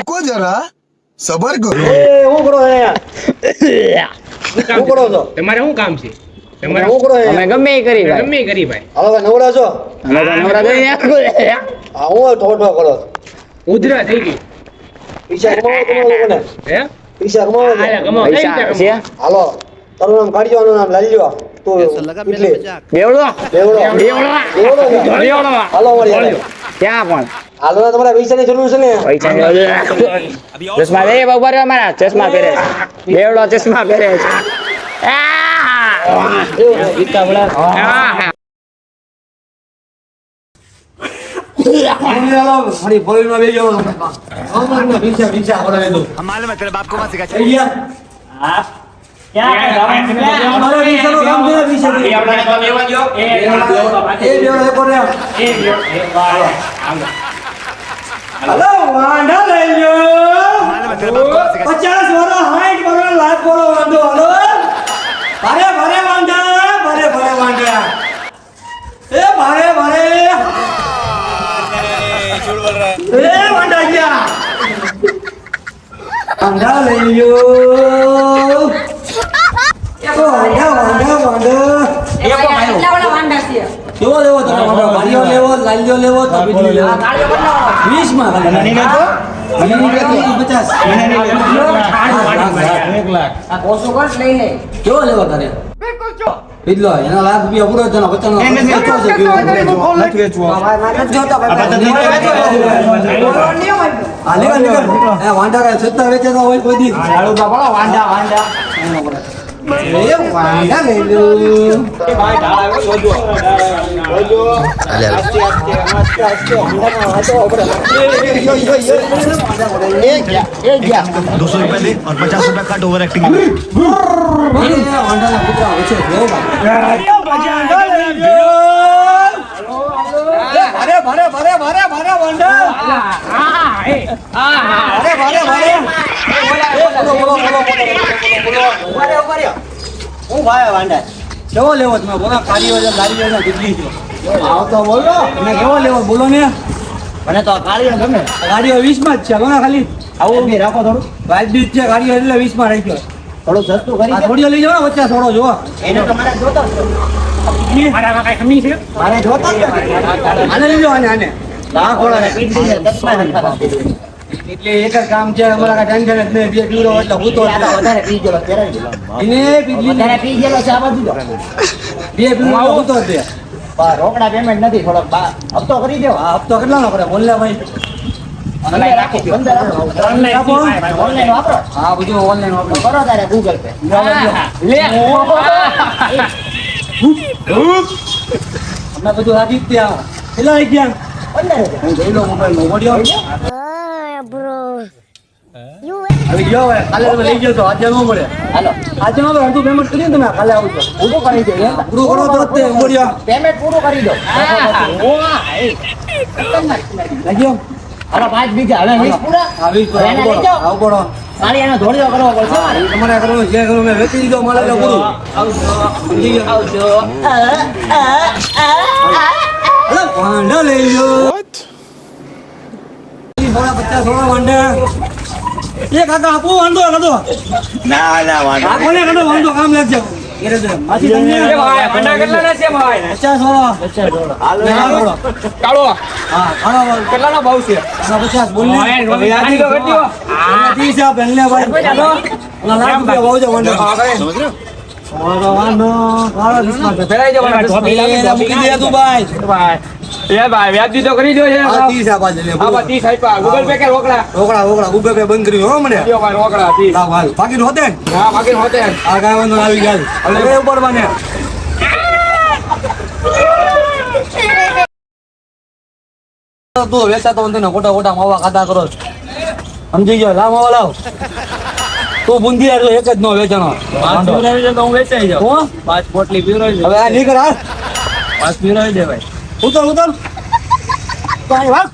को जरा सबर करो હું કરો શું કરો છો તમારે શું કામ છે તમારે શું કરો અમે ગમે એ કરી ભાઈ ગમે એ કરી ભાઈ હવે નવરા છો અમે તો નવરા થઈ ગયા. હા હું ઠોઠો કરો ઉધરા થઈ ગઈ પૈસા કમાવો તમારા લોકોને હે પૈસા કમાવો છો? આયા કમાઓ કઈ રીતે પૈસા કમાઓ? છે હાલો તારું નામ કાઢજો આનું નામ લાલી લ્યો તું કેટલી બેવડો બેવડો બેવડો બેવડો ને? બેવડો હાલો મળી હાલો. ક્યાં પણ હાલો ને તમારે પૈસાની જરૂર છે ને પૈસા ચશ્મા પહેરે બપોરે અમારા ચશ્મા પહેરે બેવડો ચશ્મા પહેરે છે મારી ફોરીમાં બેજો પૈસા ભરાવી દો मालूम है तेरे बाप को मत सिखा થઈ ગયા અમારા પૈસાનું કામ છે પૈસા એ બેવડો એ કોને હાલો વાંઢા લઈ લ્યો मालूम है तेरे बाप को मत सिखा 50 વર્ષ 60 વર્ષ લાખ વર્ષ વાંધો હાલો ભારે ભારે વાંઢા ભારે ભારે વાંઢા એ ભારે ભારે એ વાંઢા ગયા વાંઢા લઈ લ્યો વાંઢા કેવો લેવો તમે વાંઢો ગાડીઓ લેવો લાલીઓ લેવો તબીલી લેવો 20 માં ખાલી 50 કેવો લેવો તારે પીધલો એના લાખ રૂપિયા પૂરો છે ને 50 વાંઢા કાંઈ સત્તા વેચેતા હોય કોઈ દી વાંઢા લઈ લો ₹200 दे और ₹50 कट ओवर एक्टिंग વાંઢાના કૂતરા વચ્ચે ભારે ભારે ભારે ભારે ભારે વાંઢા ભારે ભારે હું ભાઈ વાંઢા કેવો લેવો તમે બોલો કારીઓ છે લારીઓ છે કેટલી છે આવતો બોલો તમે કેવો લેવો બોલો ને મને તો કારીઓ ગમે ગાડીઓ 20 માં જ છે કોના ખાલી આવું બે રાખો થોડું વાજબી છે ગાડીઓ એટલે 20 માં રાખ્યો થોડું સસ્તું કરી થોડીઓ લઈ જાવ ને વચ્ચે થોડો જો એને તો મારે જોતો મારામાં કઈ કમી છે મારે જોતો આને લઈ જાવ આને આ ખોળા એટલે એક જ કામ છે અમારા કાંઈ ટેન્શન જ નહીં બે પીરો એટલે હું તો વધારે પી ગયેલો એને વધારે પી ગયેલો છે આ બધું બે પીરો હું તો દે રોકડા પેમેન્ટ નથી થોડોક હપ્તો કરી દો આ હપ્તો કેટલાનો પડે બોલલે ભાઈ ઓનલાઈન રાખો ઓનલાઈન વાપરો હા બધું ઓનલાઈન વાપરો કરો તારે ગૂગલ પે લે અમે બધું રાખી જ ત્યાં કેટલા લઈ ગયા 15 હું જોઈ લો મોબાઈલ નો મોડ્યો હવે ગયો હવે કાલે તમે લઈ ગયો તો આજે ન મળે હાલો આજે નો અડધું પેમેન્ટ કરી તમે કાલે આવજો પૂરું કરી દે પૂરું કરો તો તે ઉમડ્યો પેમેન્ટ પૂરું કરી દો લાગ્યો અરે 5 બીજા હવે 20 પૂરા હા 20 પૂરા આવ પડો કાલે એનો ધોળિયો કરવો પડશે તમારે કરવું જે કરવું મેં વેચી દીધો મળે તો પૂરું આવજો અરે વાંઢા લઈ લો થોડા 50 થોડા વાંઢા એ કાકા આપો વાંધો કાઢો ના ના વાંધો આ કોને કાઢો વાંધો કામ લાગશે એરે દે માસી તમને એ ભાઈ મંડા કેટલા ના છે ભાઈ 50 થોડા હાલો કાળો હા ખાડો કેટલાનો ભાવ છે 50 બોલ ને આની તો કરી દો આ 30 આપ એને ભાઈ ઓલા લાખ રૂપિયા વાવજો વાંધો समझ रहे हो વાંધો કાળો દિસમાં ફેરાઈ જાવ મૂકી દે તું ભાઈ ભાઈ એ ભાઈ વ્યાજ તો કરી દો છે આ 30 આપા દે હા બા 30 આપ્યા ગૂગલ પે કે રોકડા ગૂગલ પે બંધ કર્યું હો મને દો ભાઈ રોકડા 30 લાવ હાલ બાકી હોતે હા બાકી હોતે આ કાય વાંધો આવી ગયા હવે ઉપર બને તું વેચાતો ને ખોટા ખોટા માવા ખાતા કરો સમજી ગયો લાવ માવા લાવ તું બુંદી એક જ નો વેચાનો 5 પીવરાવી દે તો હું વેચાઈ જાઉં હું 5 પોટલી પીવરાવી દે હવે આ નીકળ હાલ 5 પીવરાવી દે ભાઈ ઉતર તો અહીં વાગ